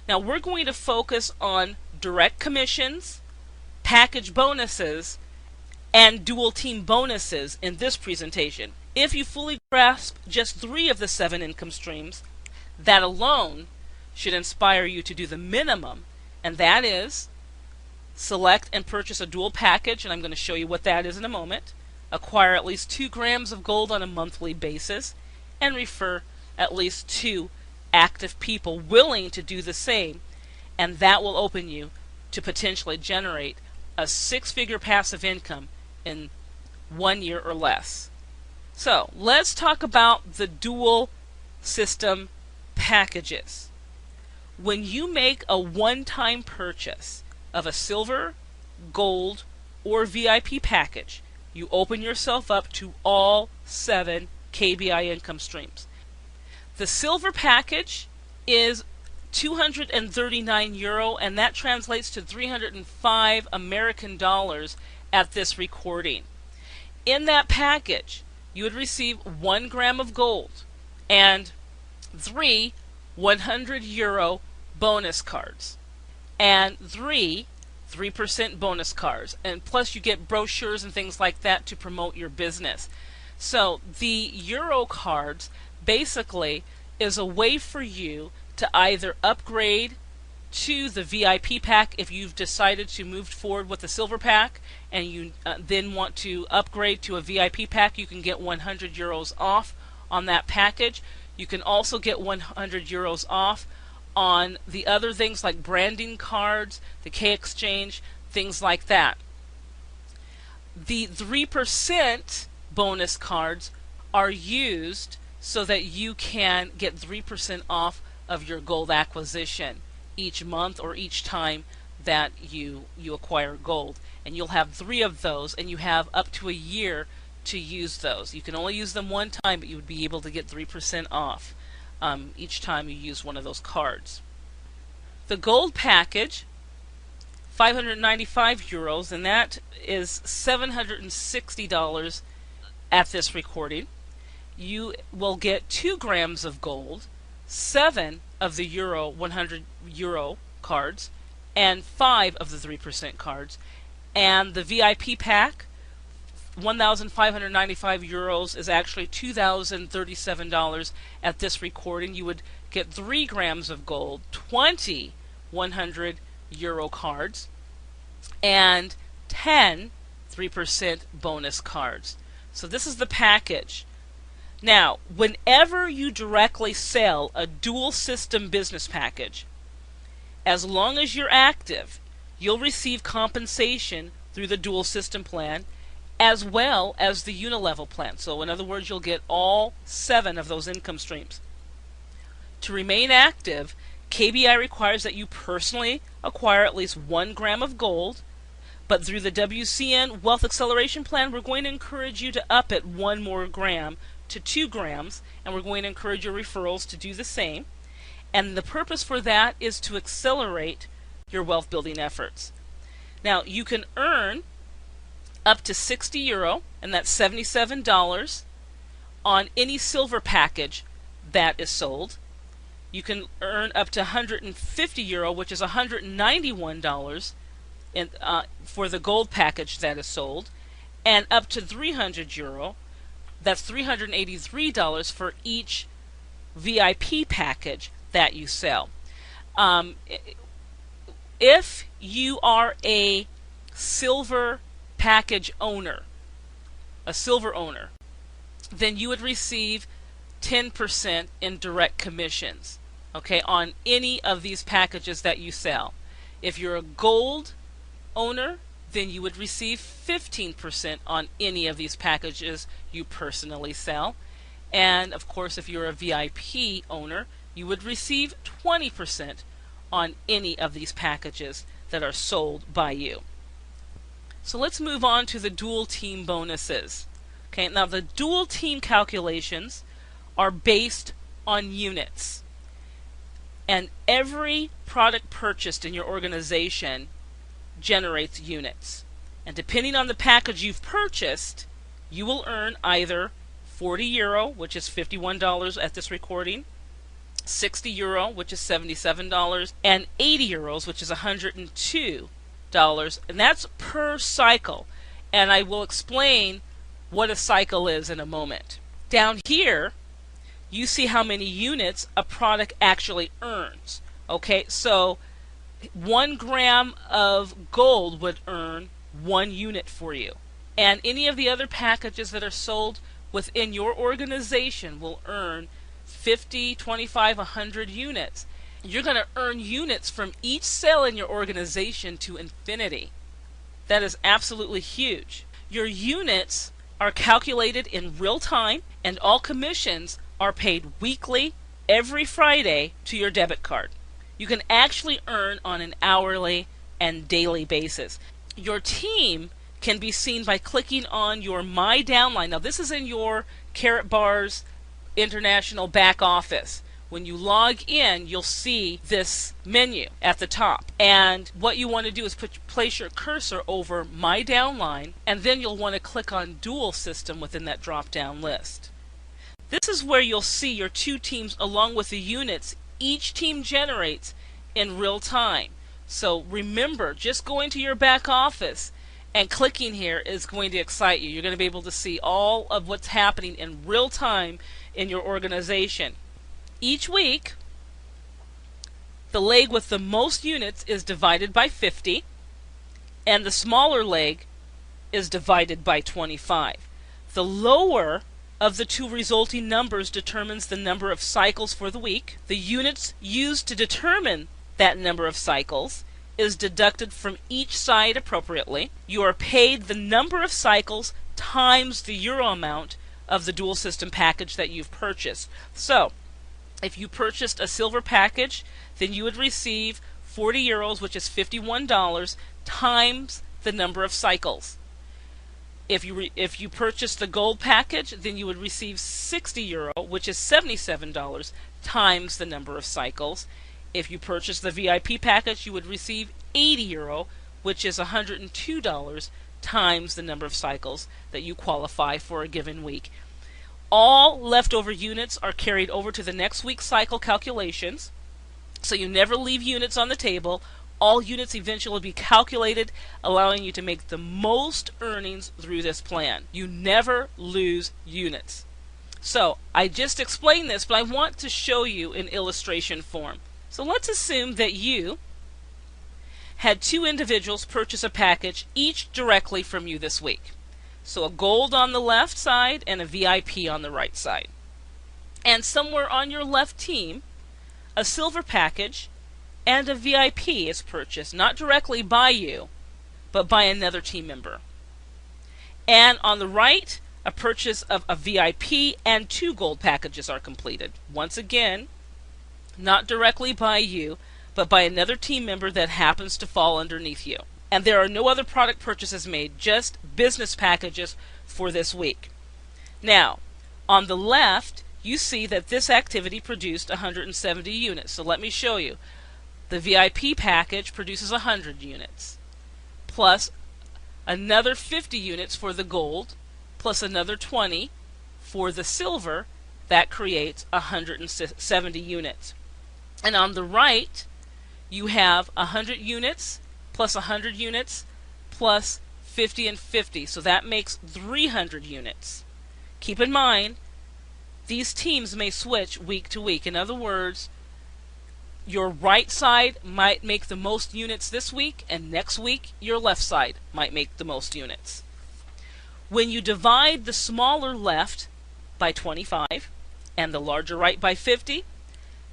Now we're going to focus on direct commissions, package bonuses, and dual team bonuses in this presentation. If you fully grasp just 3 of the 7 income streams, that alone should inspire you to do the minimum, and that is select and purchase a dual package, and I'm going to show you what that is in a moment, acquire at least 2 grams of gold on a monthly basis, and refer at least 2 active people willing to do the same, and that will open you to potentially generate a 6-figure passive income in 1 year or less. So let's talk about the dual system packages. When you make a one-time purchase of a silver, gold, or VIP package, you open yourself up to all 7 KBI income streams. The silver package is €239, and that translates to 305 American dollars at this recording. In that package, you would receive 1 gram of gold and 3 €100 bonus cards and 3% bonus cards, and plus you get brochures and things like that to promote your business. So the Euro cards basically is a way for you to either upgrade to the VIP pack if you've decided to move forward with the silver pack and you then want to upgrade to a VIP pack. You can get €100 off on that package. You can also get €100 off on the other things like branding cards, the K exchange, things like that. The 3% bonus cards are used so that you can get 3% off of your gold acquisition each month or each time that you acquire gold. And you'll have 3 of those, and you have up to a year to use those. You can only use them one time, but you would be able to get 3% off each time you use one of those cards. The gold package, €595, and that is $760 at this recording. You will get 2 grams of gold, 7 of the €100 cards, and 5 of the 3% cards. And the VIP pack, €1,595 is actually $2,037 at this recording. You would get 3 grams of gold, 20 €100 cards, and 10 3% bonus cards. So this is the package. Now, whenever you directly sell a dual system business package, as long as you're active, you'll receive compensation through the dual system plan as well as the unilevel plan. So in other words, you'll get all 7 of those income streams. To remain active, KBI requires that you personally acquire at least 1 gram of gold, but through the WCN Wealth Acceleration Plan, we're going to encourage you to up it 1 more gram to 2 grams, and we're going to encourage your referrals to do the same. And the purpose for that is to accelerate your wealth building efforts. Now, you can earn up to €60, and that's $77 on any silver package that is sold. You can earn up to €150, which is $191 for the gold package that is sold, and up to €300, that's $383 for each VIP package that you sell. If you are a silver package owner, then you would receive 10% in direct commissions, okay, on any of these packages that you sell. If you're a gold owner, then you would receive 15% on any of these packages you personally sell. And of course, if you're a VIP owner, you would receive 20% on any of these packages that are sold by you. So let's move on to the dual team bonuses. Okay, now the dual team calculations are based on units, and every product purchased in your organization generates units. And depending on the package you've purchased, you will earn either €40, which is $51 at this recording, €60, which is $77, and €80, which is $102. And that's per cycle. And I will explain what a cycle is in a moment. Down here, you see how many units a product actually earns. Okay, so 1 gram of gold would earn 1 unit for you. And any of the other packages that are sold within your organization will earn 50, 25, 100 units. You're going to earn units from each sale in your organization to infinity. That is absolutely huge. Your units are calculated in real time, and all commissions are paid weekly, every Friday, to your debit card. You can actually earn on an hourly and daily basis. Your team can be seen by clicking on your My Downline. Now this is in your Karatbars International back office. When you log in, you'll see this menu at the top. And what you want to do is place your cursor over My Downline, and then you'll want to click on Dual System within that drop-down list. This is where you'll see your 2 teams along with the units each team generates in real time. So remember, just going to your back office and clicking here is going to excite you. You're going to be able to see all of what's happening in real time in your organization. Each week, the leg with the most units is divided by 50, and the smaller leg is divided by 25. The lower of the 2 resulting numbers determines the number of cycles for the week. The units used to determine that number of cycles is deducted from each side appropriately. You are paid the number of cycles times the euro amount of the dual system package that you've purchased. So, if you purchased a silver package, then you would receive €40, which is $51, times the number of cycles. If you purchased the gold package, then you would receive €60, which is $77, times the number of cycles. If you purchased the VIP package, you would receive €80, which is $102, times the number of cycles that you qualify for a given week. All leftover units are carried over to the next week's cycle calculations, so you never leave units on the table. All units eventually will be calculated, allowing you to make the most earnings through this plan. You never lose units. So I just explained this, but I want to show you in illustration form. So let's assume that you had 2 individuals purchase a package, each directly from you this week. So a gold on the left side and a VIP on the right side. And somewhere on your left team, a silver package and a VIP is purchased, not directly by you, but by another team member. And on the right, a purchase of a VIP and 2 gold packages are completed. Once again, not directly by you, but by another team member that happens to fall underneath you. And there are no other product purchases made, just business packages for this week. Now, on the left, you see that this activity produced 170 units. So let me show you. The VIP package produces 100 units, plus another 50 units for the gold, plus another 20 for the silver. That creates 170 units. And on the right, you have 100 units, plus 100 units, plus 50 and 50. So that makes 300 units. Keep in mind, these teams may switch week to week. In other words, your right side might make the most units this week, and next week your left side might make the most units. When you divide the smaller left by 25 and the larger right by 50,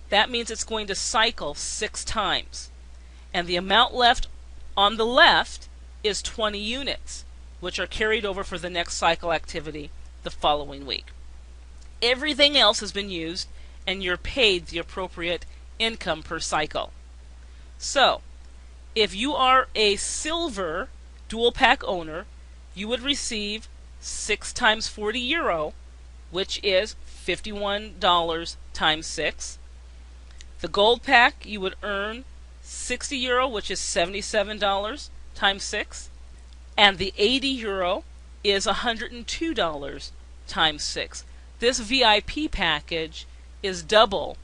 that means it's going to cycle 6 times. And the amount left on the left is 20 units, which are carried over for the next cycle activity the following week. Everything else has been used, and you're paid the appropriate income per cycle. So, if you are a silver dual pack owner, you would receive 6 times €40, which is $51 times 6. The gold pack, you would earn €60, which is $77 times 6. And the €80 is $102 times 6. This VIP package is double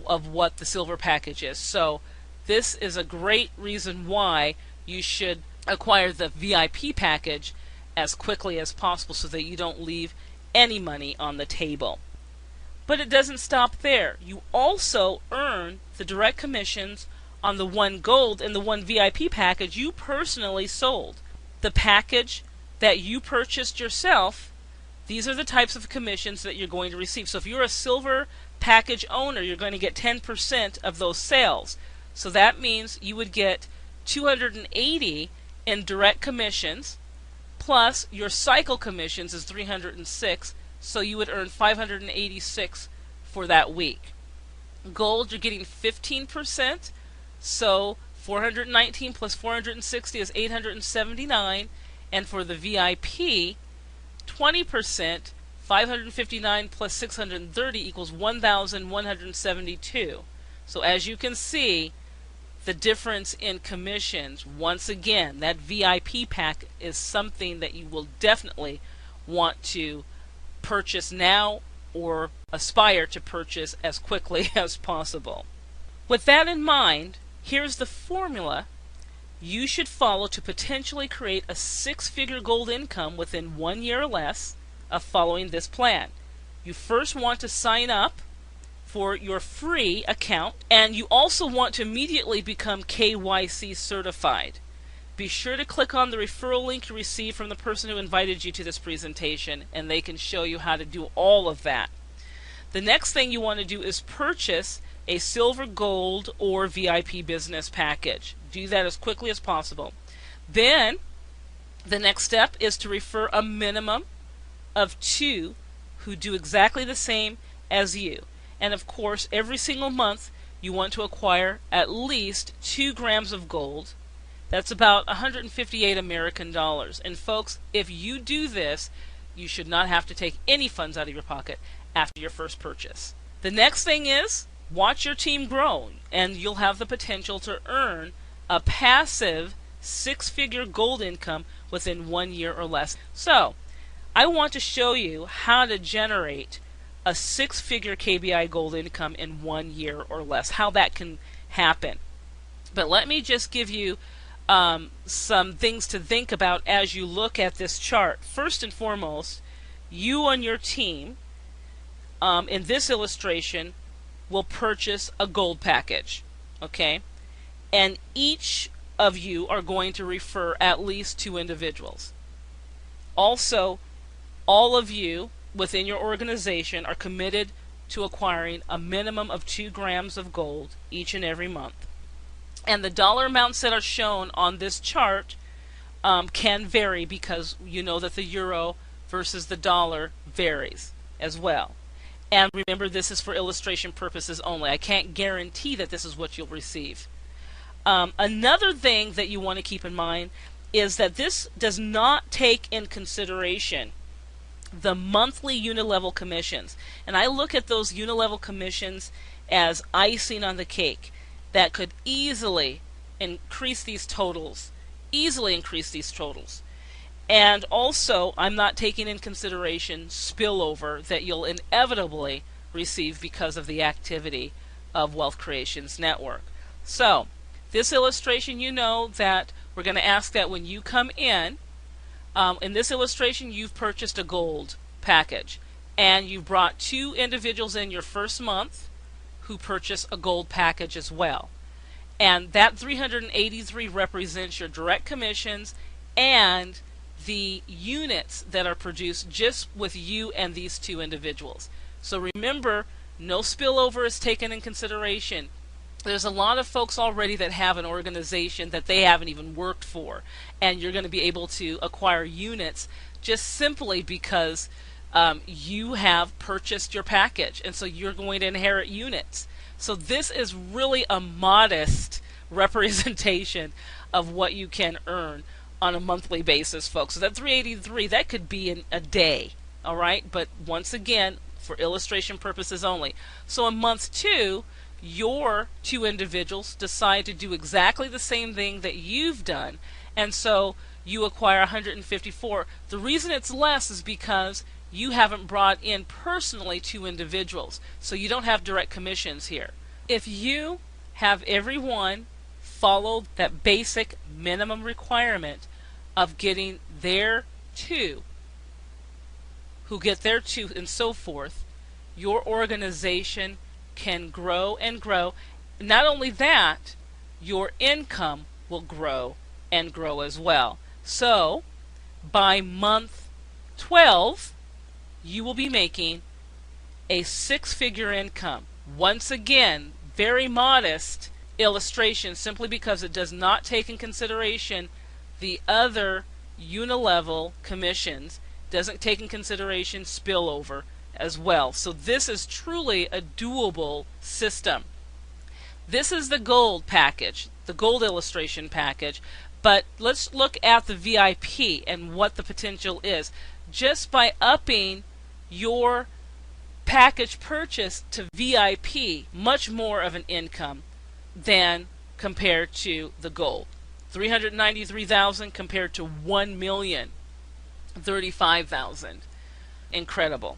of what the silver package is. So this is a great reason why you should acquire the VIP package as quickly as possible so that you don't leave any money on the table. But it doesn't stop there. You also earn the direct commissions on the 1 gold and the 1 VIP package you personally sold. The package that you purchased yourself, these are the types of commissions that you're going to receive. So if you're a silver package owner, you're going to get 10% of those sales. So that means you would get 280 in direct commissions, plus your cycle commissions is 306, so you would earn 586 for that week. Gold, you're getting 15%, so 419 plus 460 is 879, and for the VIP, 20%, 559 plus 630 equals 1,172. So as you can see, the difference in commissions, once again, that VIP pack is something that you will definitely want to purchase now or aspire to purchase as quickly as possible. With that in mind, here's the formula you should follow to potentially create a 6-figure gold income within 1 year or less of following this plan. You first want to sign up for your free account, and you also want to immediately become KYC certified. Be sure to click on the referral link you received from the person who invited you to this presentation, and they can show you how to do all of that. The next thing you want to do is purchase a silver, gold, or VIP business package. Do that as quickly as possible. Then the next step is to refer a minimum of 2 who do exactly the same as you. And of course, every single month you want to acquire at least 2 grams of gold. That's about 158 American dollars. And folks, if you do this, you should not have to take any funds out of your pocket after your first purchase. The next thing is watch your team grow, and you'll have the potential to earn a passive 6-figure gold income within 1 year or less. So, I want to show you how to generate a 6-figure KBI gold income in 1 year or less, how that can happen. But let me just give you some things to think about as you look at this chart. First and foremost, you and your team in this illustration will purchase a gold package, okay? And each of you are going to refer at least 2 individuals. Also, all of you within your organization are committed to acquiring a minimum of 2 grams of gold each and every month. And the dollar amounts that are shown on this chart can vary, because you know that the euro versus the dollar varies as well. And remember, this is for illustration purposes only. I can't guarantee that this is what you'll receive. Another thing that you want to keep in mind is that this does not take in consideration the monthly unilevel commissions. And I look at those unilevel commissions as icing on the cake that could easily increase these totals. And also, I'm not taking in consideration spillover that you'll inevitably receive because of the activity of Wealth Creations Network. So, this illustration, you know that we're going to ask that when you come in this illustration, you've purchased a gold package, and you've brought 2 individuals in your first month who purchase a gold package as well. And that 383 represents your direct commissions and the units that are produced just with you and these 2 individuals. So remember, no spillover is taken in consideration. There's a lot of folks already that have an organization that they haven't even worked for, and you're going to be able to acquire units just simply because you have purchased your package, and so you're going to inherit units. So this is really a modest representation of what you can earn on a monthly basis, folks. So that 383, that could be in a day, all right? But once again, for illustration purposes only. So in month 2, your 2 individuals decide to do exactly the same thing that you've done, and so you acquire 154. The reason it's less is because you haven't brought in personally 2 individuals, so you don't have direct commissions here. If you have everyone follow that basic minimum requirement of getting their two, who get their two, and so forth, your organization can grow and grow. Not only that, your income will grow and grow as well. So by month 12, you will be making a six-figure income. Once again, very modest illustration, simply because it does not take in consideration the other unilevel commissions, doesn't take in consideration spillover as well. So this is truly a doable system. This is the gold package, the gold illustration package, but let's look at the VIP and what the potential is. Just by upping your package purchase to VIP, much more of an income than compared to the gold. $393,000 compared to $1,035,000. Incredible.